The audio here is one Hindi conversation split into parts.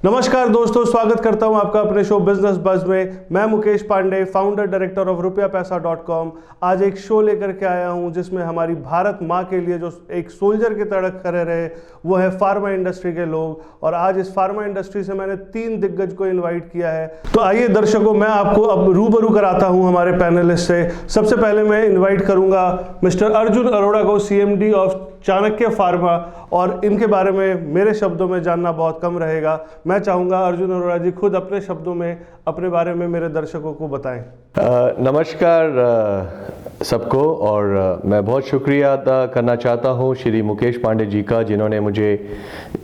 नमस्कार दोस्तों, स्वागत करता हूं आपका अपने शो बिजनेस बज में। मैं Mukesh Pandey, founder director of rupiapesa.com। आज एक शो लेकर के आया हूं जिसमें हमारी भारत माँ के लिए जो एक सोल्जर की तरह खड़े रहे वो है फार्मा इंडस्ट्री के लोग। और आज इस फार्मा इंडस्ट्री से मैंने 3 दिग्गज को इनवाइट किया है। तो आइए दर्शकों, मैं आपको अब रूबरू कराता हूं हमारे पैनलिस्ट से। सबसे पहले मैं इन्वाइट करूंगा मिस्टर अर्जुन अरोड़ा को, CMD ऑफ चाणक्य फार्मा। और इनके बारे में मेरे शब्दों में जानना बहुत कम रहेगा। मैं चाहूँगा अर्जुन अरोड़ा जी खुद अपने शब्दों में अपने बारे में मेरे दर्शकों को बताएं। नमस्कार सबको, और मैं बहुत शुक्रिया अदा करना चाहता हूँ श्री मुकेश पांडे जी का, जिन्होंने मुझे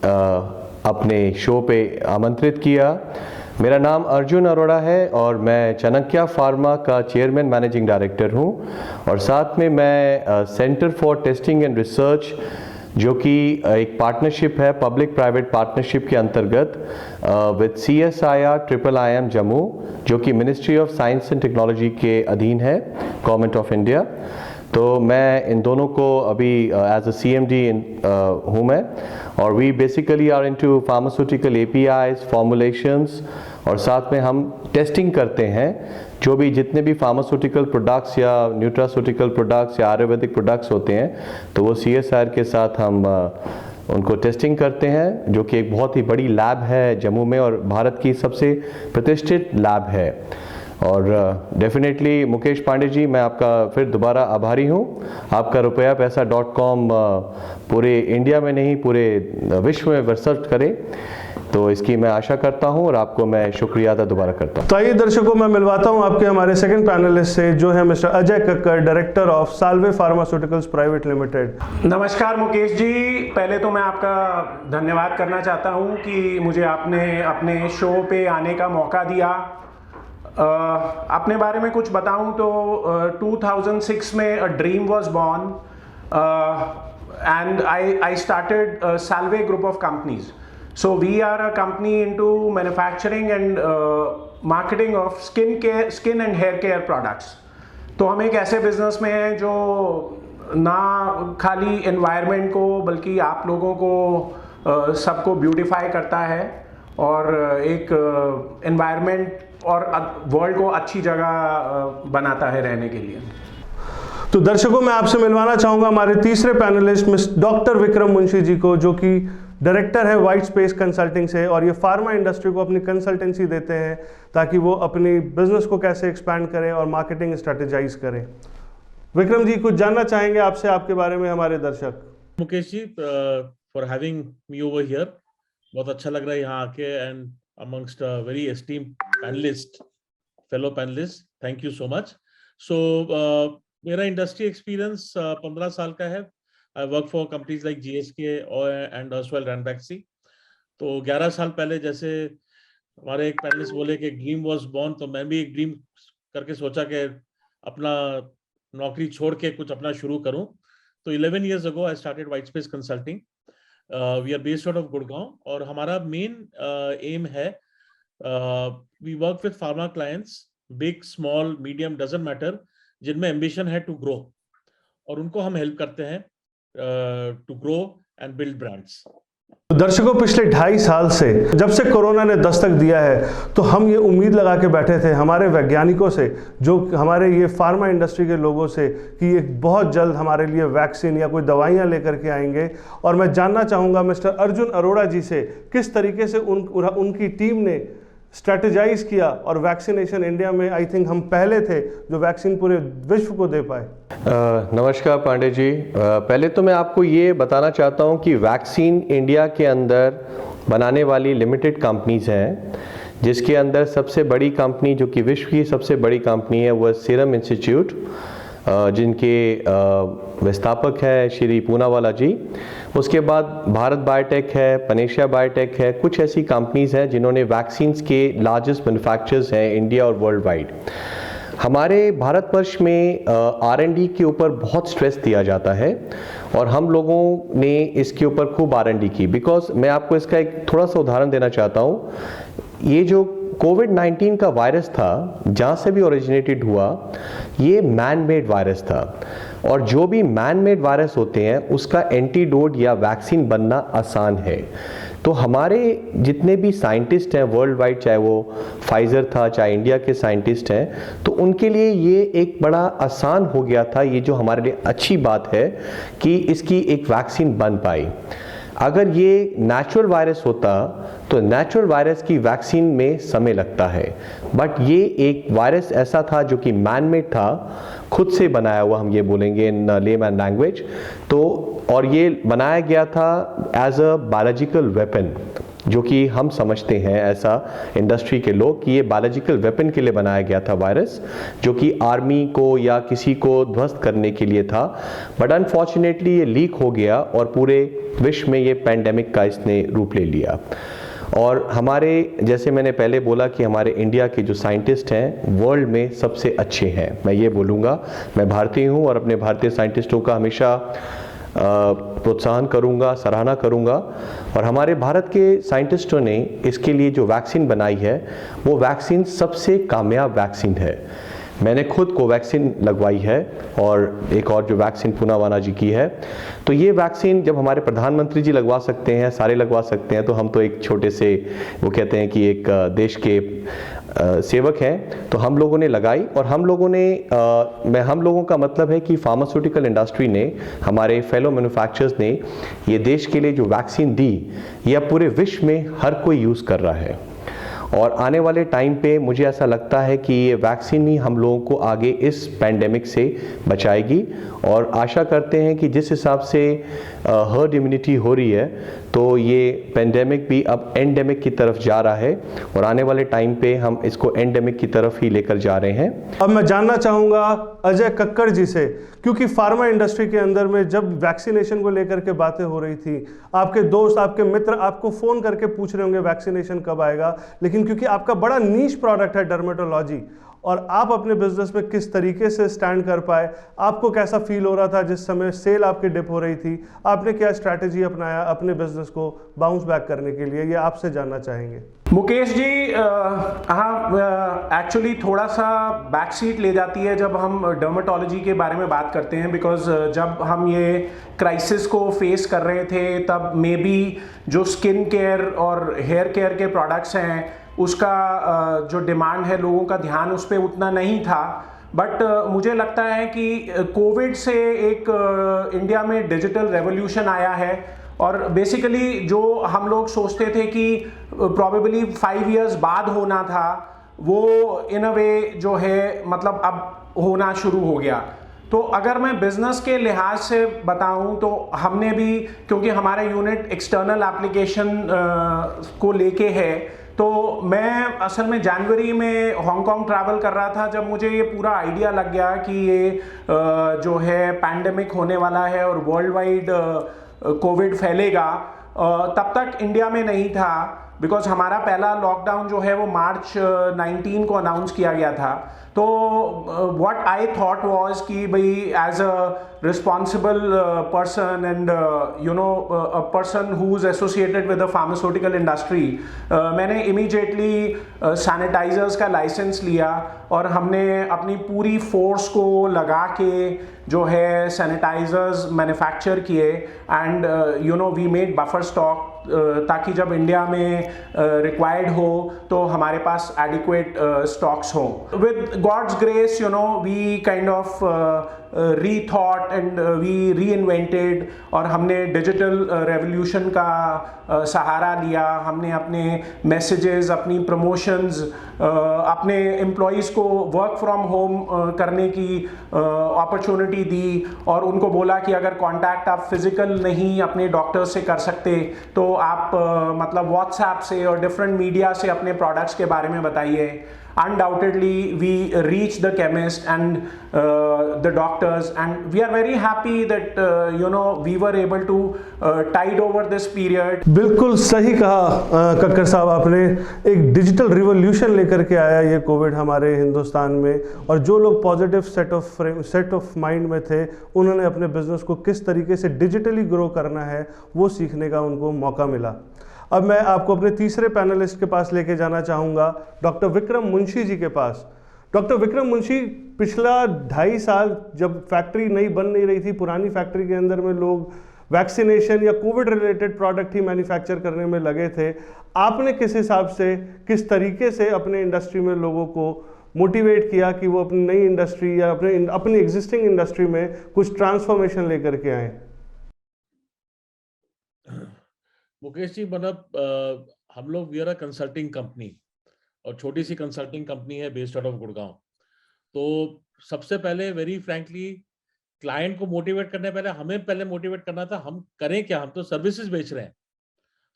अपने शो पे आमंत्रित किया। मेरा नाम अर्जुन अरोड़ा है और मैं चाणक्य फार्मा का चेयरमैन मैनेजिंग डायरेक्टर हूँ। और साथ में मैं centre for testing and research, जो कि एक पार्टनरशिप है, पब्लिक प्राइवेट पार्टनरशिप के अंतर्गत विद CSIR IIM जम्मू, जो कि ministry of science and technology के अधीन है, गवर्नमेंट ऑफ इंडिया। तो मैं इन दोनों को अभी एज अ CMD हूँ मैं। और we basically are into pharmaceutical APIs, formulations, और साथ में हम टेस्टिंग करते हैं जो भी जितने भी फार्मास्यूटिकल प्रोडक्ट्स या न्यूट्रास्यूटिकल प्रोडक्ट्स या आयुर्वेदिक प्रोडक्ट्स होते हैं, तो वो CSIR के साथ हम उनको टेस्टिंग करते हैं, जो कि एक बहुत ही बड़ी लैब है जम्मू में और भारत की सबसे प्रतिष्ठित लैब है। और डेफिनेटली मुकेश पांडे जी, मैं आपका फिर दोबारा आभारी हूँ। आपका rupiapesa.com पूरे इंडिया में नहीं पूरे विश्व में वर्चस्व करे, तो इसकी मैं आशा करता हूं और आपको मैं शुक्रिया अदा दोबारा करता हूं। तो आइए दर्शकों, मैं मिलवाता हूं आपके हमारे सेकंड पैनलिस्ट से, जो है mister Ajay Kakkar, director of Salve pharmaceuticals private limited. नमस्कार मुकेश जी, पहले तो मैं आपका धन्यवाद करना चाहता हूं कि मुझे आपने अपने शो पे आने का मौका दिया। अपने बारे में कुछ बताऊं तो 2006 में a dream was born and I started Salve group of companies. So we are a company into manufacturing and marketing of skin and hair care products. तो हम एक ऐसे बिजनेस में हैं जो ना खाली एनवायरनमेंट को बल्कि आप लोगों को सबको ब्यूटिफाई करता है और एक एनवायरनमेंट और वर्ल्ड को अच्छी जगह बनाता है रहने के लिए। तो दर्शकों, मैं आपसे मिलवाना चाहूँगा हमारे तीसरे panelist miss doctor Vikram Munshi ji को, जो कि डायरेक्टर है वाइट स्पेस कंसल्टिंग से। और ये फार्मा इंडस्ट्री को अपनी कंसल्टेंसी देते हैं ताकि वो अपनी बिजनेस को कैसे एक्सपैंड करें और मार्केटिंग स्ट्रेटेजाइज करें। विक्रम जी, कुछ जानना चाहेंगे आपसे, आपके बारे में हमारे दर्शक। Mukesh ji, for having me over here, बहुत अच्छा लग रहा है यहाँ आके and amongst very esteemed panelist, fellow panelist, thank you so much. So मेरा इंडस्ट्री एक्सपीरियंस 15 साल का है। I work for companies like GSK and Erstwhile Ranbaxy। तो 11 साल पहले, जैसे हमारे एक पैनलिस्ट बोले कि ड्रीम वाज बॉर्न, तो मैं भी एक ड्रीम करके सोचा कि अपना नौकरी छोड़ के कुछ अपना शुरू करूं। तो 11 years ago I started White Space Consulting। We are based out of Gurgaon और हमारा मेन एम है, we work with pharma clients, big, small, medium, doesn't matter, जिनमें एम्बिशन है टू ग्रो, और उनको हम हेल्प करते हैं to grow and build brands। दर्शकों, पिछले 2.5 साल से जब से कोरोना ने दस्तक दिया है, तो हम ये उम्मीद लगा के बैठे थे हमारे वैज्ञानिकों से, जो हमारे ये फार्मा इंडस्ट्री के लोगों से, कि एक बहुत जल्द हमारे लिए वैक्सीन या कोई दवाइयाँ लेकर के आएंगे। और मैं जानना चाहूँगा मिस्टर अर्जुन अरोड़ा जी से, किस तरीके से उनकी टीम ने स्ट्रेटेजाइज किया और वैक्सीनेशन इंडिया में, आई थिंक हम पहले थे जो वैक्सीन पूरे विश्व को दे पाए। नमस्कार पांडे जी, पहले तो मैं आपको ये बताना चाहता हूँ कि वैक्सीन इंडिया के अंदर बनाने वाली लिमिटेड कंपनीज हैं, जिसके अंदर सबसे बड़ी कंपनी, जो कि विश्व की सबसे बड़ी कंपनी है, वो सीरम इंस्टीट्यूट, जिनके व्यवस्थापक है श्री पूनावाला जी। उसके बाद भारत बायोटेक है, पनेशिया बायोटेक है, कुछ ऐसी कंपनीज हैं जिन्होंने वैक्सीन्स के लार्जेस्ट मैन्युफैक्चरर्स हैं इंडिया और वर्ल्ड वाइड। हमारे भारतवर्ष में R&D के ऊपर बहुत स्ट्रेस दिया जाता है और हम लोगों ने इसके ऊपर खूब R&D की। बिकॉज मैं आपको इसका एक थोड़ा सा उदाहरण देना चाहता हूँ। ये जो कोविड-19 का वायरस था, जहाँ से भी ओरिजिनेटेड हुआ, ये मैन मेड वायरस था, और जो भी मैन मेड वायरस होते हैं उसका एंटीडोट या वैक्सीन बनना आसान है। तो हमारे जितने भी साइंटिस्ट हैं वर्ल्ड वाइड, चाहे वो फाइज़र था चाहे इंडिया के साइंटिस्ट हैं, तो उनके लिए ये एक बड़ा आसान हो गया था। ये जो हमारे लिए अच्छी बात है कि इसकी एक वैक्सीन बन पाई। अगर ये नेचुरल वायरस होता तो नेचुरल वायरस की वैक्सीन में समय लगता है, बट ये एक वायरस ऐसा था जो कि मैन मेड था, खुद से बनाया हुआ, हम ये बोलेंगे इन लेमैन लैंग्वेज। तो और ये बनाया गया था एज अ बायोलॉजिकल वेपन, जो कि हम समझते हैं ऐसा इंडस्ट्री के लोग कि ये बायोलॉजिकल वेपन के लिए बनाया गया था वायरस, जो कि आर्मी को या किसी को ध्वस्त करने के लिए था। बट अनफॉर्चुनेटली ये लीक हो गया और पूरे विश्व में ये पैंडेमिक का इसने रूप ले लिया। और हमारे, जैसे मैंने पहले बोला कि हमारे इंडिया के जो साइंटिस्ट हैं वर्ल्ड में सबसे अच्छे हैं, मैं ये बोलूँगा। मैं भारतीय हूँ और अपने भारतीय साइंटिस्टों का हमेशा प्रोत्साहन करूंगा, सराहना करूंगा। और हमारे भारत के साइंटिस्टों ने इसके लिए जो वैक्सीन बनाई है वो वैक्सीन सबसे कामयाब वैक्सीन है। मैंने खुद कोवैक्सीन लगवाई है और एक और जो वैक्सीन पूनावाला जी की है। तो ये वैक्सीन जब हमारे प्रधानमंत्री जी लगवा सकते हैं, सारे लगवा सकते हैं, तो हम तो एक छोटे से, वो कहते हैं कि एक देश के सेवक हैं, तो हम लोगों ने लगाई। और हम लोगों का मतलब है कि फार्मास्यूटिकल इंडस्ट्री ने, हमारे फेलो मैन्युफैक्चरर्स ने ये देश के लिए जो वैक्सीन दी, ये अब पूरे विश्व में हर कोई यूज़ कर रहा है। और आने वाले टाइम पे मुझे ऐसा लगता है कि ये वैक्सीन ही हम लोगों को आगे इस पैंडेमिक से बचाएगी। और आशा करते हैं कि जिस हिसाब से हर्ड इम्यूनिटी हो रही है, तो ये पैंडेमिक भी अब एंडेमिक की तरफ जा रहा है और आने वाले टाइम पे हम इसको एंडेमिक की तरफ ही लेकर जा रहे हैं। अब मैं जानना चाहूँगा अजय कक्कड़ जी से, क्योंकि फार्मा इंडस्ट्री के अंदर में जब वैक्सीनेशन को लेकर के बातें हो रही थी, आपके दोस्त, आपके मित्र आपको फ़ोन करके पूछ रहे होंगे वैक्सीनेशन कब आएगा, लेकिन क्योंकि आपका बड़ा नीश प्रोडक्ट है डर्मेटोलॉजी, और आप अपने बिजनेस में किस तरीके से स्टैंड कर पाए, आपको कैसा फील हो रहा था जिस समय सेल आपकी डिप हो रही थी, आपने क्या स्ट्रैटेजी अपनाया अपने बिजनेस को बाउंस बैक करने के लिए, ये आपसे जानना चाहेंगे। मुकेश जी, हाँ, एक्चुअली थोड़ा सा बैक सीट ले जाती है जब हम डर्मेटोलॉजी के बारे में बात करते हैं, बिकॉज जब हम ये क्राइसिस को फेस कर रहे थे तब मे बी जो स्किन केयर और हेयर केयर के प्रोडक्ट्स हैं उसका जो डिमांड है, लोगों का ध्यान उस पर उतना नहीं था। बट मुझे लगता है कि कोविड से एक इंडिया में डिजिटल रेवोल्यूशन आया है, और बेसिकली जो हम लोग सोचते थे कि प्रॉबेबली 5 इयर्स बाद होना था, वो इन अ वे जो है मतलब अब होना शुरू हो गया। तो अगर मैं बिजनेस के लिहाज से बताऊं तो हमने भी, क्योंकि हमारा यूनिट एक्सटर्नल एप्लीकेशन को लेके है, तो मैं असल में जनवरी में हांगकांग ट्रैवल कर रहा था जब मुझे ये पूरा आइडिया लग गया कि ये जो है पैंडेमिक होने वाला है और वर्ल्ड वाइड कोविड फैलेगा। तब तक इंडिया में नहीं था, बिकॉज हमारा पहला लॉकडाउन जो है वो मार्च 19 को अनाउंस किया गया था। तो व्हाट आई थॉट वाज कि भाई as a responsible person and you know a person who is associated with the pharmaceutical industry, मैंने इमीडिएटली सैनिटाइजर्स का लाइसेंस लिया और हमने अपनी पूरी फोर्स को लगा के जो है सैनिटाइजर्स मैन्युफैक्चर किए and you know we made buffer stock, ताकि जब इंडिया में रिक्वायर्ड हो तो हमारे पास एडिक्वेट स्टॉक्स हो। With God's grace you know we kind of rethought and we reinvented, और हमने डिजिटल रेवोल्यूशन का सहारा लिया। हमने अपने मैसेजेस, अपनी प्रमोशंस, अपने एम्प्लॉयज़ को वर्क फ्रॉम होम करने की अपॉर्चुनिटी दी और उनको बोला कि अगर कांटेक्ट आप फिजिकल नहीं अपने डॉक्टर से कर सकते तो आप मतलब व्हाट्सएप से और डिफरेंट मीडिया से अपने प्रोडक्ट्स के बारे में बताइए। Undoubtedly we reach the chemist and the doctors, and we are very happy that you know we were able to tide over this period. बिल्कुल सही कहा कक्कर साहब आपने, एक डिजिटल रिवॉल्यूशन लेकर के आया ये कोविड हमारे हिंदुस्तान में, और जो लोग पॉजिटिव सेट ऑफ माइंड में थे उन्होंने अपने बिजनेस को किस तरीके से डिजिटली ग्रो करना है वो सीखने का उनको मौका मिला। अब मैं आपको अपने तीसरे पैनलिस्ट के पास लेके जाना चाहूँगा, डॉक्टर विक्रम मुंशी जी के पास। डॉक्टर विक्रम मुंशी पिछला 2.5 साल जब फैक्ट्री नई बन नहीं रही थी, पुरानी फैक्ट्री के अंदर में लोग वैक्सीनेशन या कोविड रिलेटेड प्रोडक्ट ही मैन्युफैक्चर करने में लगे थे। आपने किस हिसाब से, किस तरीके से अपने इंडस्ट्री में लोगों को मोटिवेट किया कि वो अपनी नई इंडस्ट्री या अपनी एग्जिस्टिंग इंडस्ट्री में कुछ ट्रांसफॉर्मेशन लेकर के आए? मुकेश जी, मतलब हम लोग we are a consulting company और छोटी सी कंसल्टिंग कंपनी है बेस्ड आउट ऑफ गुड़गांव। तो सबसे पहले वेरी फ्रैंकली क्लाइंट को मोटिवेट करने पहले हमें पहले मोटिवेट करना था, हम करें क्या, हम तो सर्विसेज बेच रहे हैं,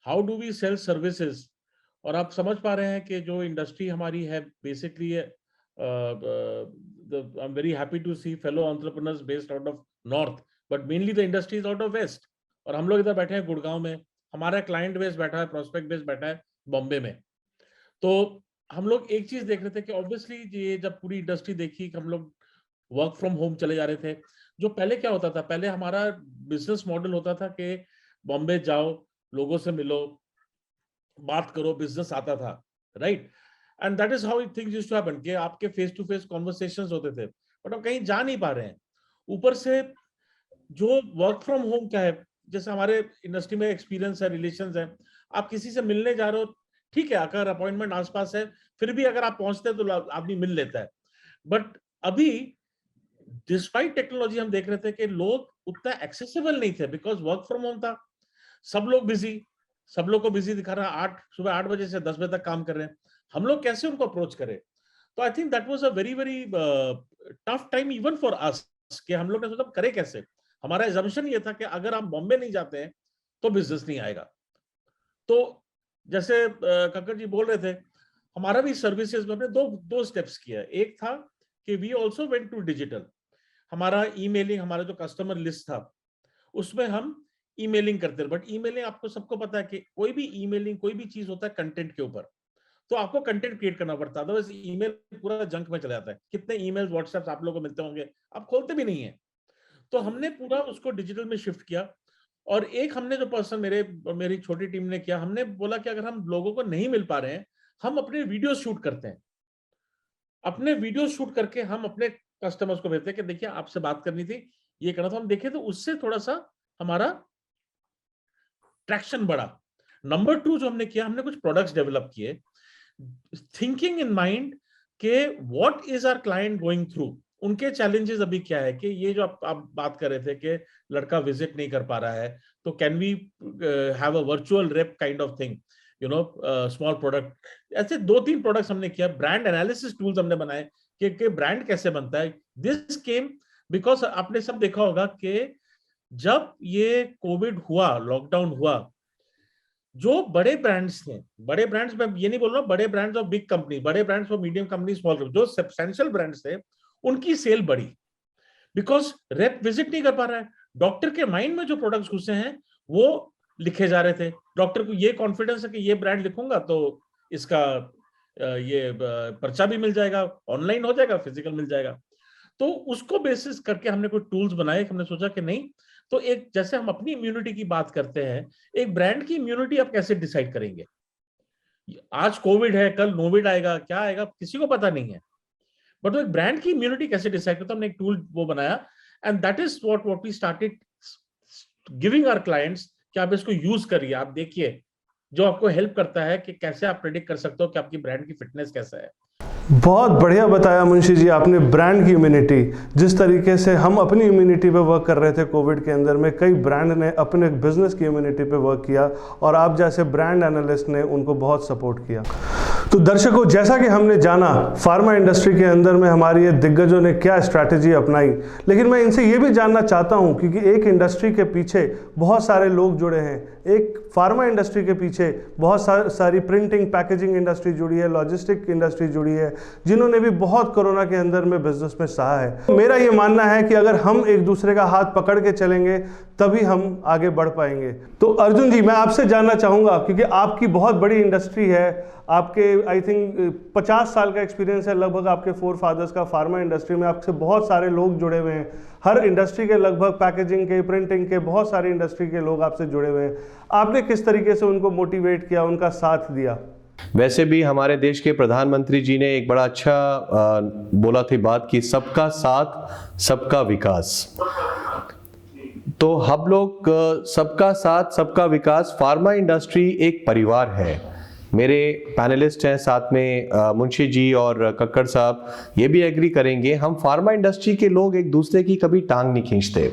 how do we sell services. और आप समझ पा रहे हैं कि जो इंडस्ट्री हमारी है basically I am very happy to see fellow entrepreneurs based out of north, but mainly the industry is out of west. और हम लोग इधर बैठे हैं गुड़गांव में, हमारा क्लाइंट बेस बैठा है, प्रोस्पेक्ट बेस बैठा है बॉम्बे में। तो हम लोग एक चीज देख रहे थे कि ऑब्वियसली ये जब पूरी इंडस्ट्री देखी कि हम लोग वर्क फ्रॉम होम चले जा रहे थे, जो पहले क्या होता था, पहले हमारा बिजनेस मॉडल होता था कि बॉम्बे जाओ, लोगों से मिलो, बात करो, बिजनेस आता था, right. And that is how things used to happen कि आपके फेस टू फेस कॉन्वर्सेशंस होते थे, बट अब कहीं जा नहीं पा रहे हैं। ऊपर से जो वर्क फ्रॉम होम क्या है, जैसे हमारे इंडस्ट्री में एक्सपीरियंस है, रिलेशंस है, आप किसी से मिलने जा रहे हो, ठीक है, अगर अपॉइंटमेंट आसपास है, फिर भी अगर आप पहुंचते हैं तो आदमी मिल लेता है। बट अभी डिस्पाइट टेक्नोलॉजी हम देख रहे थे कि लोग उतना एक्सेसिबल नहीं थे, बिकॉज वर्क फ्रॉम होम था, सब लोग बिजी, सब लोग को बिजी दिखा रहा है, सुबह 8 बजे से 10 बजे तक काम कर रहे हैं, हम लोग कैसे उनको अप्रोच करें। तो आई think that was a very very tough time even for us कि हम लोग ने सोचा करें कैसे। हमारा एजम्पशन ये था कि अगर हम बॉम्बे नहीं जाते हैं तो बिजनेस नहीं आएगा। तो जैसे कक्कर जी बोल रहे थे, हमारा भी सर्विसेज में हमने दो स्टेप्स किया। एक था कि we also went to digital. हमारा ईमेलिंग, हमारा जो कस्टमर लिस्ट था उसमें हम ईमेलिंग करते थे, बट ईमेलिंग आपको सबको पता है कि कोई भी ईमेलिंग, कोई भी चीज होता है कंटेंट के ऊपर, तो आपको कंटेंट क्रिएट करना पड़ता है, अदरवाइज ईमेल पूरा जंक में चला जाता है। कितने ईमेल्स व्हाट्सएप आप लोगों को मिलते होंगे, आप खोलते भी नहीं है। तो हमने पूरा उसको डिजिटल में शिफ्ट किया। और एक हमने जो पर्सन मेरी छोटी टीम ने किया, हमने बोला कि अगर हम लोगों को नहीं मिल पा रहे हैं, हम अपने वीडियो शूट करते हैं, अपने वीडियो शूट करके हम अपने कस्टमर्स को भेजते हैं कि देखिए आपसे बात करनी थी, ये करना था, हम देखे तो उससे थोड़ा सा हमारा ट्रैक्शन बढ़ा। नंबर 2 जो हमने किया, हमने कुछ प्रोडक्ट्स डेवलप किए, थिंकिंग इन माइंड के what is our client going through, उनके चैलेंजेस अभी क्या है। कि ये जो आप बात कर रहे थे कि लड़का विजिट नहीं कर पा रहा है, तो can we have a virtual rep kind of thing, you know, small product. ऐसे 2-3 प्रोडक्ट्स हमने किया। ब्रांड एनालिसिस टूल्स हमने बनाए कि ब्रांड कैसे बनता है। दिस केम बिकॉज आपने सब देखा होगा कि जब ये कोविड हुआ, लॉकडाउन हुआ, जो बड़े ब्रांड्स थे, बड़े ब्रांड्स, मैं ये नहीं बोल रहा हूँ बड़े ब्रांड्स ऑफ बिग कंपनी, बड़े brands of medium company, small, जो सब्सटेंशियल ब्रांड्स थे, उनकी सेल बढ़ी, बिकॉज रेप विजिट नहीं कर पा रहा है। डॉक्टर के माइंड में जो प्रोडक्ट्स घुसे हैं वो लिखे जा रहे थे। डॉक्टर को ये कॉन्फिडेंस है कि ये ब्रांड लिखूंगा तो इसका ये पर्चा भी मिल जाएगा, ऑनलाइन हो जाएगा, फिजिकल मिल जाएगा। तो उसको बेसिस करके हमने कुछ टूल्स बनाए। हमने सोचा कि नहीं, तो एक जैसे हम अपनी इम्यूनिटी की बात करते हैं, एक ब्रांड की इम्यूनिटी आप कैसे डिसाइड करेंगे। आज कोविड है, कल नोविड आएगा, क्या आएगा किसी को पता नहीं है, बट वो एक ब्रांड की इम्यूनिटी कैसे डिसाइड करते हैं, हमने एक टूल वो बनाया। And that is what we started giving our clients कि आप इसको यूज करिए, आप देखिए, जो आपको हेल्प करता है कि कैसे आप प्रेडिक्ट कर सकते हो कि आपकी ब्रांड की फिटनेस कैसा है। बहुत बढ़िया बताया मुंशी जी आपने ब्रांड की इम्यूनिटी। जिस तरीके से हम अपनी इम्यूनिटी पे वर्क कर रहे थे कोविड के अंदर में, कई ब्रांड ने अपने बिजनेस की इम्यूनिटी पे वर्क किया और आप जैसे ब्रांड एनालिस्ट ने उनको बहुत सपोर्ट किया। तो दर्शकों, जैसा कि हमने जाना फार्मा इंडस्ट्री के अंदर में हमारी ये दिग्गजों ने क्या स्ट्रैटेजी अपनाई, लेकिन मैं इनसे ये भी जानना चाहता हूँ क्योंकि एक इंडस्ट्री के पीछे बहुत सारे लोग जुड़े हैं। एक फार्मा इंडस्ट्री के पीछे बहुत सारी प्रिंटिंग पैकेजिंग इंडस्ट्री जुड़ी है, लॉजिस्टिक इंडस्ट्री जुड़ी है, जिन्होंने भी बहुत कोरोना के अंदर में बिजनेस में सहा है। मेरा ये मानना है कि अगर हम एक दूसरे का हाथ पकड़ के चलेंगे तभी हम आगे बढ़ पाएंगे। तो अर्जुन जी, मैं आपसे जानना चाहूँगा क्योंकि आपकी बहुत बड़ी इंडस्ट्री है, आपके आई थिंक 50 साल का एक्सपीरियंस है लगभग आपके फोर फादर्स का फार्मा इंडस्ट्री में, आपसे बहुत सारे लोग जुड़े हुए हैं, हर इंडस्ट्री के लगभग पैकेजिंग के, प्रिंटिंग के, बहुत सारी इंडस्ट्री के लोग आपसे जुड़े हुए हैं। आपने किस तरीके से उनको मोटिवेट किया, उनका साथ दिया? वैसे भी हमारे देश के प्रधानमंत्री जी ने एक बड़ा अच्छा बोला थी बात कि सबका साथ सबका विकास। तो हम लोग सबका साथ सबका विकास, फार्मा इंडस्ट्री एक परिवार है। मेरे पैनलिस्ट हैं साथ में मुंशी जी और कक्कड़ साहब, ये भी एग्री करेंगे। हम फार्मा इंडस्ट्री के लोग एक दूसरे की कभी टांग नहीं खींचते।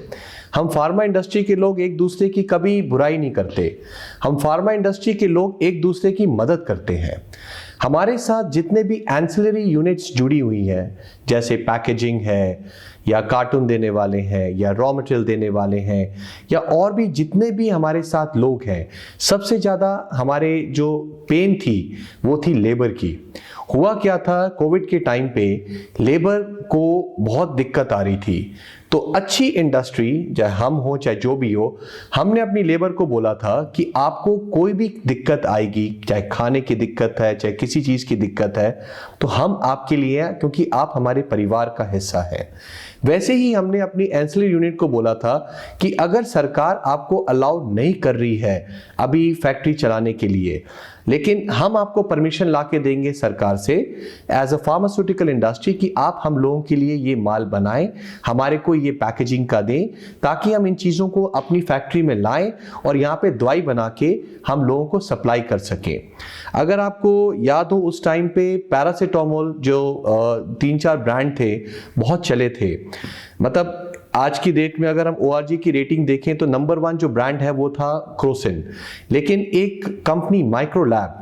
हम फार्मा इंडस्ट्री के लोग एक दूसरे की कभी बुराई नहीं करते। हम फार्मा इंडस्ट्री के लोग एक दूसरे की मदद करते हैं। हमारे साथ जितने भी एंसिलरी यूनिट्स जुड़ी हुई हैं, जैसे पैकेजिंग है या कार्टून देने वाले हैं या रॉ मटेरियल देने वाले हैं या और भी जितने भी हमारे साथ लोग हैं, सबसे ज़्यादा हमारे जो पेन थी वो थी लेबर की। हुआ क्या था, कोविड के टाइम पे लेबर को बहुत दिक्कत आ रही थी। तो अच्छी इंडस्ट्री, चाहे हम हो चाहे जो भी हो, हमने अपनी लेबर को बोला था कि आपको कोई भी दिक्कत आएगी, चाहे खाने की दिक्कत है चाहे किसी चीज़ की दिक्कत है, तो हम आपके लिए हैं, क्योंकि आप हमारे परिवार का हिस्सा है। वैसे ही हमने अपनी एंसिलरी यूनिट को बोला था कि अगर सरकार आपको अलाउ नहीं कर रही है अभी फैक्ट्री चलाने के लिए, लेकिन हम आपको परमिशन ला के देंगे सरकार से एज अ फार्मास्यूटिकल इंडस्ट्री कि आप हम लोगों के लिए ये माल बनाएं, हमारे को ये पैकेजिंग का दें, ताकि हम इन चीज़ों को अपनी फैक्ट्री में लाएं और यहाँ पे दवाई बना के हम लोगों को सप्लाई कर सकें। अगर आपको याद हो, उस टाइम पे पैरासीटामोल जो 3-4 ब्रांड थे, बहुत चले थे। मतलब आज की डेट में अगर हम ORG की रेटिंग देखें तो नंबर 1 जो ब्रांड है वो था क्रोसिन। लेकिन एक कंपनी माइक्रोलैब,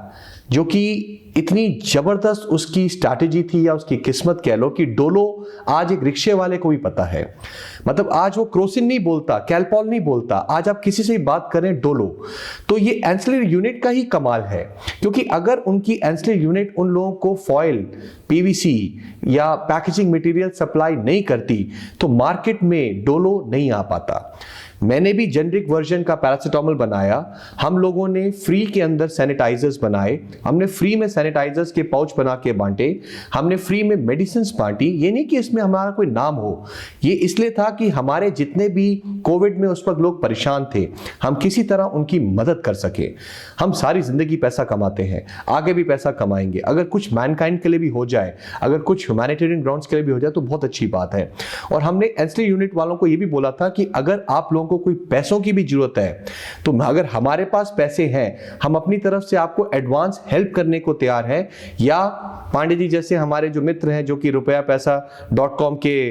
जो कि इतनी जबरदस्त उसकी स्ट्रैटेजी थी या उसकी किस्मत कह लो, कि डोलो आज एक रिक्शे वाले को भी पता है। मतलब आज वो क्रोसिन नहीं बोलता, कैलपॉल नहीं बोलता, आज आप किसी से भी बात करें डोलो। तो ये एंसिलरी यूनिट का ही कमाल है, क्योंकि अगर उनकी एंसिलरी यूनिट उन लोगों को फॉयल, PVC या पैकेजिंग मटेरियल सप्लाई नहीं करती तो मार्केट में डोलो नहीं आ पाता। मैंने भी जेनरिक वर्जन का पैरासीटामोल बनाया। हम लोगों ने फ्री के अंदर सैनिटाइजर्स बनाए, हमने फ्री में सैनिटाइजर्स के पाउच बना के बांटे, हमने फ्री में मेडिसिन बांटी। ये नहीं कि इसमें हमारा कोई नाम हो, ये इसलिए था कि हमारे जितने भी कोविड में उस वक्त लोग परेशान थे, हम किसी तरह उनकी मदद कर सके। हम सारी जिंदगी पैसा कमाते हैं, आगे भी पैसा कमाएंगे। अगर कुछ मैनकाइंड के लिए भी हो जाए, अगर कुछ ह्यूमैनिटेरियन ग्राउंड्स के लिए भी हो जाए तो बहुत अच्छी बात है। और हमने एंसिलरी यूनिट वालों को ये भी बोला था कि अगर आप लोगों को कोई पैसों की भी जरूरत है तो अगर हमारे पास पैसे हैं, हम अपनी तरफ से आपको एडवांस हेल्प करने को तैयार हैं। या पांडे जी जैसे हमारे जो मित्र हैं, जो कि rupeapesa.com के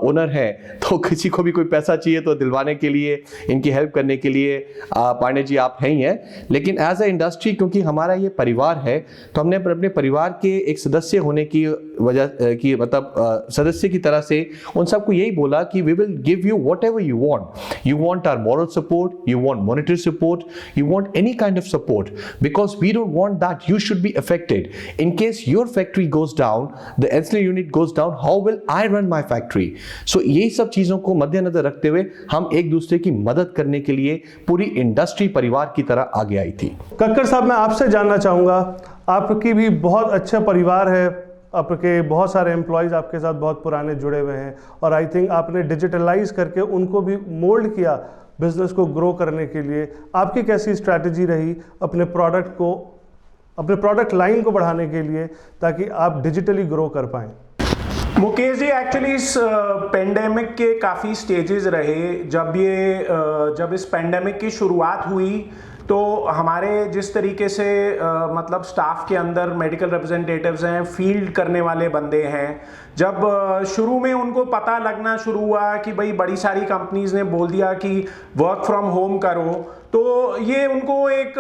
ओनर हैं, तो किसी को भी कोई पैसा चाहिए तो दिलवाने के लिए, इनकी हेल्प करने के लिए पांडे जी आप हैं ही हैं। लेकिन एज अ इंडस्ट्री, क्योंकि हमारा ये परिवार है, तो हमने अपने परिवार के एक सदस्य होने की वजह की, मतलब सदस्य की तरह से उन सबको यही बोला कि we will give you whatever you want. You want our moral support, you want monetary support, you want any kind of support, because we don't want that you should be affected. In case your factory goes down, the ancillary unit goes down, how will I run my factory? So ये सब चीजों को मद्देनजर रखते हुए हम एक दूसरे की मदद करने के लिए पूरी इंडस्ट्री परिवार की तरह आगे आई थी। कक्कड़ साहब, मैं आपसे जानना चाहूँगा, आपकी भी बहुत अच्छा परिवार है, आपके बहुत सारे एम्प्लॉयज़ आपके साथ बहुत पुराने जुड़े हुए हैं, और आई थिंक आपने डिजिटलाइज करके उनको भी मोल्ड किया बिजनेस को ग्रो करने के लिए। आपकी कैसी स्ट्रैटेजी रही अपने प्रोडक्ट लाइन को बढ़ाने के लिए, ताकि आप डिजिटली ग्रो कर पाएँ? मुकेश जी, एक्चुअली इस पेंडेमिक के काफ़ी स्टेजेस रहे। जब इस पेंडेमिक की शुरुआत हुई तो हमारे जिस तरीके से मतलब स्टाफ के अंदर मेडिकल रिप्रेजेंटेटिव्स हैं, फील्ड करने वाले बंदे हैं, जब शुरू में उनको पता लगना शुरू हुआ कि भाई बड़ी सारी कंपनीज ने बोल दिया कि वर्क फ्रॉम होम करो, तो ये उनको एक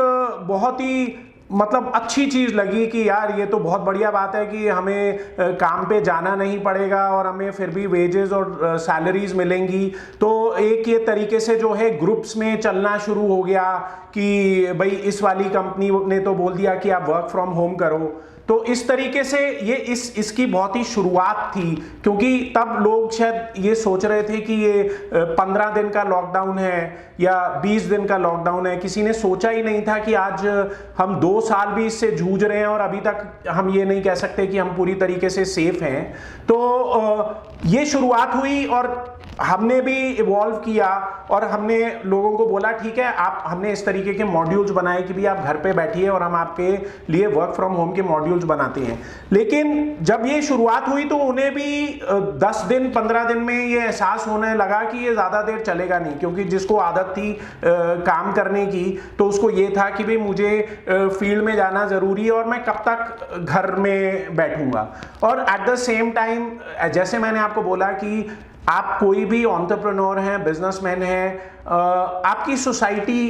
बहुत ही मतलब अच्छी चीज़ लगी कि यार ये तो बहुत बढ़िया बात है कि हमें काम पे जाना नहीं पड़ेगा और हमें फिर भी वेजेस और सैलरीज मिलेंगी। तो एक ये तरीके से जो है ग्रुप्स में चलना शुरू हो गया कि भाई इस वाली कंपनी ने तो बोल दिया कि आप वर्क फ्रॉम होम करो। तो इस तरीके से ये इसकी बहुत ही शुरुआत थी, क्योंकि तब लोग शायद ये सोच रहे थे कि ये 15 दिन का लॉकडाउन है या 20 दिन का लॉकडाउन है। किसी ने सोचा ही नहीं था कि आज हम 2 साल भी इससे जूझ रहे हैं और अभी तक हम ये नहीं कह सकते कि हम पूरी तरीके से सेफ हैं। तो ये शुरुआत हुई और हमने भी इवॉल्व किया और हमने लोगों को बोला ठीक है, हमने इस तरीके के मॉड्यूल्स बनाए कि भी आप घर पे बैठिए और हम आपके लिए वर्क फ्रॉम होम के मॉड्यूल मॉड्यूल्स बनाते हैं। लेकिन जब ये शुरुआत हुई तो उन्हें भी 10 दिन 15 दिन में ये एहसास होने लगा कि ये ज़्यादा देर चलेगा नहीं, क्योंकि जिसको आदत थी काम करने की तो उसको ये था कि भाई मुझे फील्ड में जाना ज़रूरी है और मैं कब तक घर में बैठूंगा। और एट द सेम टाइम जैसे मैंने आपको बोला कि आप कोई भी एंटरप्रेन्योर हैं, बिजनेसमैन हैं, आपकी सोसाइटी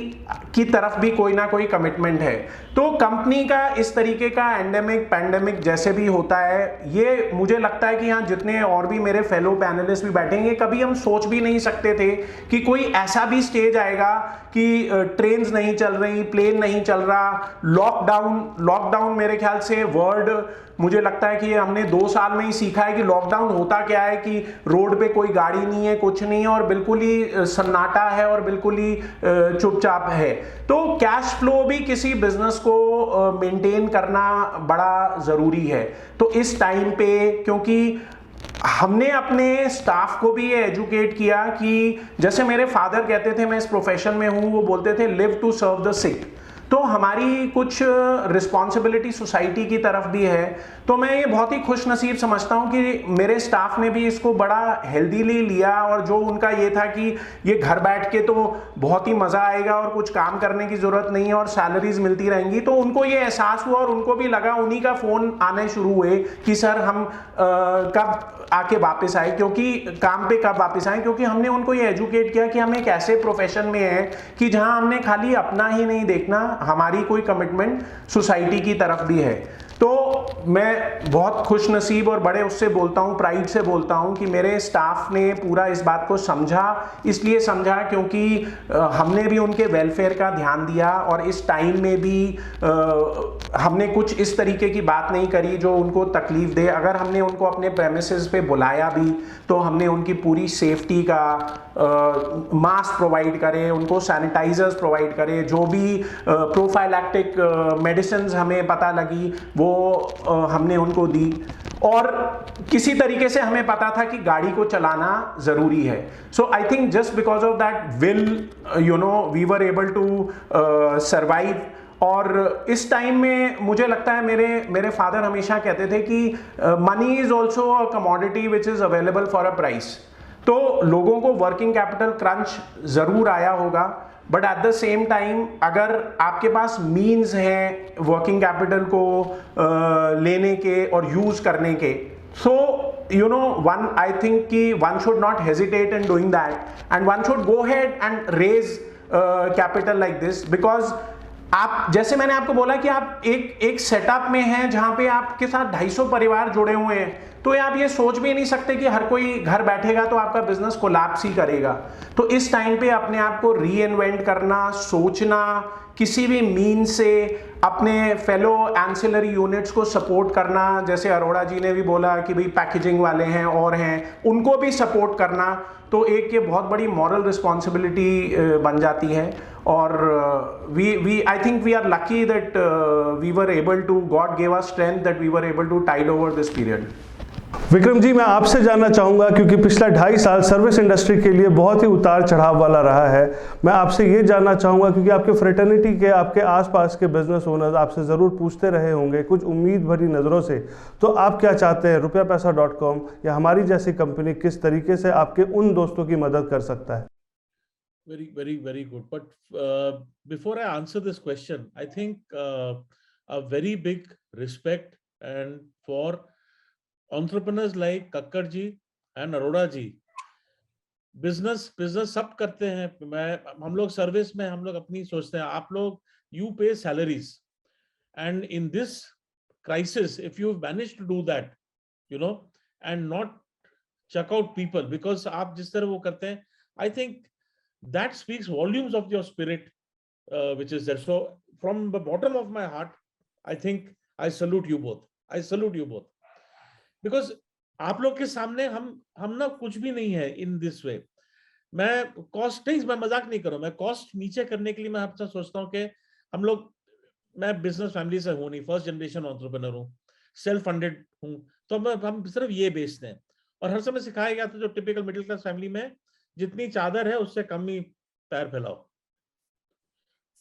की तरफ भी कोई ना कोई कमिटमेंट है। तो कंपनी का इस तरीके का एंडेमिक पैंडेमिक जैसे भी होता है, ये मुझे लगता है कि यहाँ जितने और भी मेरे फेलो पैनलिस्ट भी बैठेंगे, कभी हम सोच भी नहीं सकते थे कि कोई ऐसा भी स्टेज आएगा कि ट्रेन्स नहीं चल रही, प्लेन नहीं चल रहा, लॉकडाउन मेरे ख्याल से वर्ड, मुझे लगता है कि हमने 2 साल में ही सीखा है कि लॉकडाउन होता क्या है, कि रोड पे कोई गाड़ी नहीं है, कुछ नहीं है और बिल्कुल ही सन्नाटा है और बिल्कुल ही चुपचाप है। तो कैश फ्लो भी किसी बिजनेस को मेंटेन करना बड़ा जरूरी है। तो इस टाइम पे, क्योंकि हमने अपने स्टाफ को भी ये एजुकेट किया कि जैसे मेरे फादर कहते थे, मैं इस प्रोफेशन में हूं, वो बोलते थे लिव टू सर्व द सिक। तो हमारी कुछ रिस्पॉन्सिबिलिटी सोसाइटी की तरफ भी है। तो मैं ये बहुत ही खुश नसीब समझता हूँ कि मेरे स्टाफ ने भी इसको बड़ा हेल्दीली लिया, और जो उनका ये था कि ये घर बैठ के तो बहुत ही मज़ा आएगा और कुछ काम करने की ज़रूरत नहीं है और सैलरीज मिलती रहेंगी, तो उनको ये एहसास हुआ और उनको भी लगा, उन्हीं का फ़ोन आने शुरू हुए कि सर हम कब आके वापस आए, क्योंकि काम पे कब वापस आए, क्योंकि हमने उनको ये एजुकेट किया कि हम एक ऐसे प्रोफेशन में हैं कि जहां हमने खाली अपना ही नहीं देखना, हमारी कोई कमिटमेंट सोसाइटी की तरफ भी है। तो मैं बहुत खुश नसीब और बड़े उससे बोलता हूँ, प्राइड से बोलता हूँ कि मेरे स्टाफ ने पूरा इस बात को समझा, इसलिए समझा क्योंकि हमने भी उनके वेलफेयर का ध्यान दिया और इस टाइम में भी हमने कुछ इस तरीके की बात नहीं करी जो उनको तकलीफ दे। अगर हमने उनको अपने प्रेमिसेस पे बुलाया भी तो हमने उनकी पूरी सेफ्टी का मास्क प्रोवाइड करे, उनको सैनिटाइजर्स प्रोवाइड करे, जो भी प्रोफाइलैक्टिक मेडिसिन हमें पता लगी वो हमने उनको दी, और किसी तरीके से हमें पता था कि गाड़ी को चलाना जरूरी है। So I think just because of that will we were able to survive. और इस टाइम में मुझे लगता है मेरे फादर हमेशा कहते थे कि money is also a commodity which is available for a price. तो लोगों को वर्किंग कैपिटल क्रंच जरूर आया होगा, but at the same time अगर आपके पास मीन्स हैं वर्किंग कैपिटल को लेने के और यूज करने के, सो वन आई थिंक कि one should not hesitate in doing that and one should go head and raise capital like this, because आप, जैसे मैंने आपको बोला कि आप एक सेटअप में हैं जहां पे आपके साथ 250 परिवार जुड़े हुए हैं, तो आप ये सोच भी नहीं सकते कि हर कोई घर बैठेगा तो आपका बिजनेस कोलैप्स ही करेगा। तो इस टाइम पे अपने आप को री इन्वेंट करना, सोचना, किसी भी मीन से अपने फेलो एंसिलरी यूनिट्स को सपोर्ट करना, जैसे अरोड़ा जी ने भी बोला कि भाई पैकेजिंग वाले हैं और हैं, उनको भी सपोर्ट करना, तो एक ये बहुत बड़ी मॉरल रिस्पॉन्सिबिलिटी बन जाती है। और I think we are lucky that we were able to, God gave us strength that we were able to tide over this period. Vikram ji, मैं आपसे जानना चाहूँगा, क्योंकि पिछला 2.5 साल सर्विस इंडस्ट्री के लिए बहुत ही उतार चढ़ाव वाला रहा है, मैं आपसे ये जानना चाहूँगा, क्योंकि आपके फ्रेटर्निटी के, आपके आसपास के बिजनेस ओनर्स आपसे ज़रूर पूछते रहे होंगे कुछ उम्मीद भरी नज़रों से, तो आप क्या चाहते हैं, rupiapesa.com या हमारी जैसी कंपनी किस तरीके से आपके उन दोस्तों की मदद कर सकता है? Very, very, very good. But before I answer this question, I think a very big respect and for entrepreneurs like Kakkar ji and Arora ji. business सब करते हैं, हम लोग सर्विस में हम लोग अपनी सोचते हैं, आप लोग you pay salaries, and in this crisis if you manage to do that, and not check out people, because आप जिस तरह वो करते हैं, I think that speaks volumes of your spirit, which is there. So from the bottom of my heart, I think I salute you both. I salute you both. Because आप लोग के सामने हम ना कुछ भी नहीं है in this way. मैं कॉस्ट नहीं, मैं मजाक नहीं कर रहा हूँ, मैं कॉस्ट नीचे करने के लिए मैं आपसे सोचता हूँ कि हम लोग, मैं बिजनेस फैमिली से हूँ नहीं, फर्स्ट जनरेशन एंटरप्रेन्योर हूँ, सेल्फ फंडेड हूँ, तो हम सिर्फ ये बेचते हैं। और हर समय सिखाया गया था जो टिपिकल मिडिल क्लास फैमिली में, जितनी चादर है उससे कम ही पैर फैलाओ।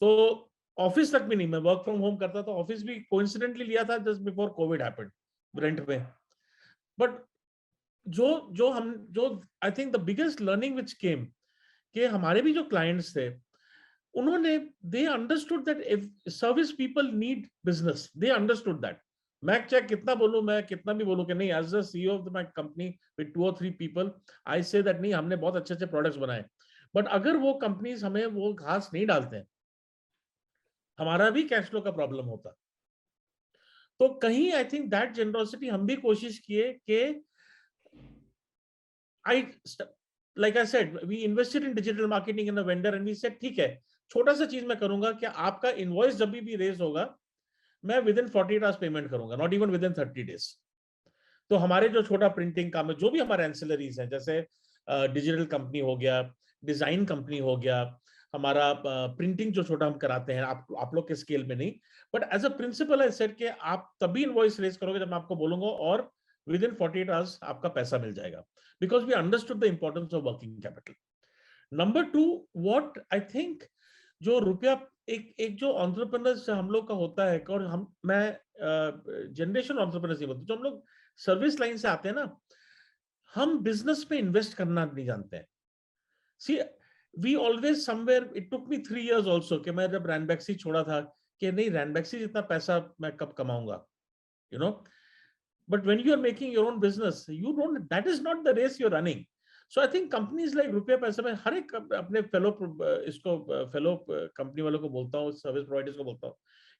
तो ऑफिस तक भी नहीं, मैं वर्क फ्रॉम होम करता था, ऑफिस भी कोइंसिडेंटली लिया था just before Covid happened, rent पे। बट जो I think the biggest learning which came, कि हमारे भी जो क्लाइंट्स थे उन्होंने they understood that if service people need business, they understood that. मैं चाहे कितना बोलूं, मैं कितना भी बोलूं कि नहीं, as the CEO of my company with 2 or 3 people I say that नहीं, हमने बहुत अच्छे अच्छे प्रोडक्ट्स बनाए, बट अगर वो कंपनीज हमें वो घास नहीं डालते हैं, हमारा भी कैश फ्लो का प्रॉब्लम होता। तो कहीं आई थिंक दैट जेनरोसिटी हम भी कोशिश किए कि like I said, we invested in digital marketing in a vendor and we said ठीक है, छोटा सा चीज मैं करूंगा कि आपका इनवॉइस जब भी रेज होगा मैं विद इन 48 आवर्स पेमेंट करूंगा, not even with in 30 days. तो हमारे जो छोटा प्रिंटिंग काम है, जो भी हमारे एंसिलरीज हैं, जैसे डिजिटल कंपनी हो गया, डिजाइन कंपनी हो गया, हमारा प्रिंटिंग जो छोटा हम कराते हैं, आप लोग के स्केल में नहीं, but as a principle I said कि आप तभी इनवॉइस रेज करोगे जब मैं आपको बोलूंगा, और विद इन 48 आवर्स आपका पैसा मिल जाएगा, because we understood the importance of working capital. Number 2, what I think, जो रुपया एक जो एंटरप्रेन्योर्स हम लोग का होता है, और मैं जनरेशन एंटरप्रेन्योर्स नहीं बोलता, जो हम लोग सर्विस लाइन से आते हैं ना, हम बिजनेस में इन्वेस्ट करना नहीं जानते हैं। See we always somewhere, it took me 3 years also, कि मैं जब रैनबैक्सी छोड़ा था कि नहीं, रैनबैक्सी जितना पैसा मैं कब कमाऊंगा, you know. But when you are making your own business, you don't, that is not the race you're running. So I think companies like रुपया पैसा, में हर एक अपने फेलो कंपनी वालों को बोलता हूँ, सर्विस प्रोवाइडर्स को बोलता हूँ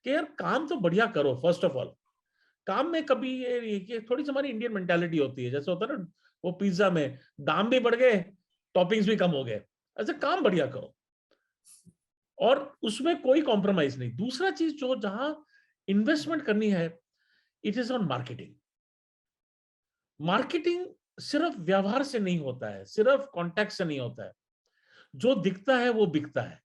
कि यार काम तो बढ़िया करो। फर्स्ट ऑफ ऑल काम में कभी ये थोड़ी सी हमारी इंडियन मेंटालिटी होती है, जैसे होता है ना वो पिज्जा में दाम भी बढ़ गए, टॉपिंग्स भी कम हो गए, ऐसे काम बढ़िया करो और उसमें कोई कॉम्प्रोमाइज नहीं। दूसरा चीज जो जहां इन्वेस्टमेंट करनी है, it is on marketing. Marketing सिर्फ व्यवहार से नहीं होता है, सिर्फ कॉन्टैक्ट से नहीं होता है, जो दिखता है वो बिकता है।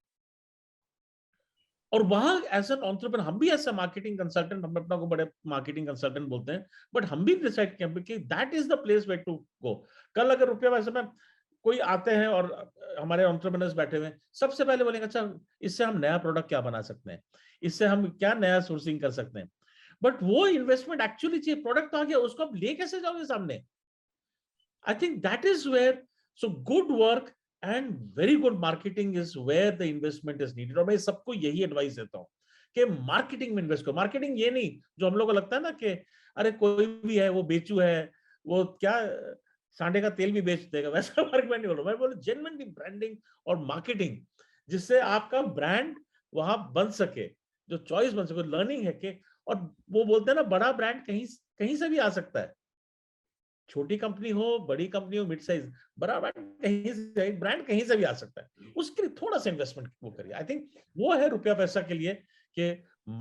और वहां एज एन एंटरप्रेन्योर, हम भी ऐसा मार्केटिंग कंसल्टेंट, हम अपना को बड़े मार्केटिंग कंसल्टेंट बोलते हैं, बट हम भी डिसाइड किया कि that is the place where to go. कल अगर रुपया वैसे में कोई आते हैं और हमारे एंटरप्रेन्योर्स बैठे हुए, सबसे पहले बोलेंगे अच्छा इससे हम नया प्रोडक्ट क्या बना सकते हैं, इससे हम क्या नया सोर्सिंग कर सकते हैं। बट वो इन्वेस्टमेंट एक्चुअली चाहिए, प्रोडक्ट आ गया, उसको आप ले कैसे जाओगे सामने। I think that is where, so good work and very good marketing is where the investment is needed. और मैं सबको यही एडवाइस देता हूं कि मार्केटिंग में इन्वेस्ट करो। मार्केटिंग ये नहीं जो हम लोग को लगता है ना कि अरे कोई भी है वो बेचू है, वो क्या सांडे का तेल भी बेच देगा, वैसा मार्केटिंग नहीं बोलो। मैं बोलूं जेन्युइनली ब्रांडिंग और मार्केटिंग, जिससे आपका ब्रांड वहां बन सके, जो चॉइस बन सके। लर्निंग है कि, और वो बोलते हैं ना बड़ा ब्रांड कहीं से भी आ सकता है, छोटी कंपनी हो, बड़ी कंपनी हो, मिड साइज, बड़ा ब्रांड कहीं से भी आ सकता है। उसके लिए थोड़ा सा इन्वेस्टमेंट वो करिए। आई थिंक वो है रुपया पैसा के लिए कि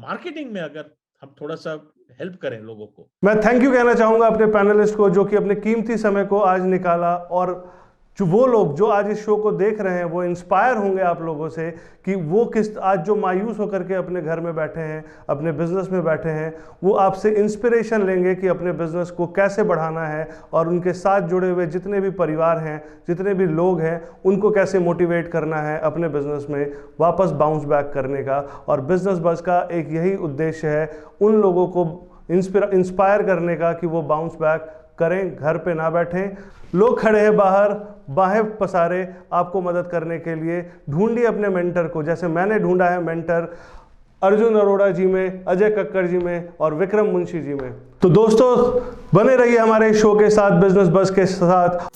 मार्केटिंग में अगर हम थोड़ा सा हेल्प करें लोगों को। मैं थैंक यू कहना चाहूंगा अपने पैनलिस्ट को, जो कि अपने कीमती समय को आज निकाला, और जो वो लोग जो आज इस शो को देख रहे हैं वो इंस्पायर होंगे आप लोगों से कि वो किस आज जो मायूस होकर के अपने घर में बैठे हैं, अपने बिजनेस में बैठे हैं, वो आपसे इंस्पिरेशन लेंगे कि अपने बिजनेस को कैसे बढ़ाना है, और उनके साथ जुड़े हुए जितने भी परिवार हैं, जितने भी लोग हैं, उनको कैसे मोटिवेट करना है अपने बिजनेस में वापस बाउंस बैक करने का। और बिजनेस बज़ का एक यही उद्देश्य है, उन लोगों को इंस्पायर करने का कि वो बाउंस बैक करें, घर पे ना बैठें। लोग खड़े हैं बाहर, बाहें पसारे आपको मदद करने के लिए। ढूंढिए अपने मेंटर को, जैसे मैंने ढूंढा है मेंटर अर्जुन अरोड़ा जी में, अजय कक्कड़ जी में और विक्रम मुंशी जी में। तो दोस्तों बने रहिए हमारे शो के साथ, बिजनेस बज़ के साथ।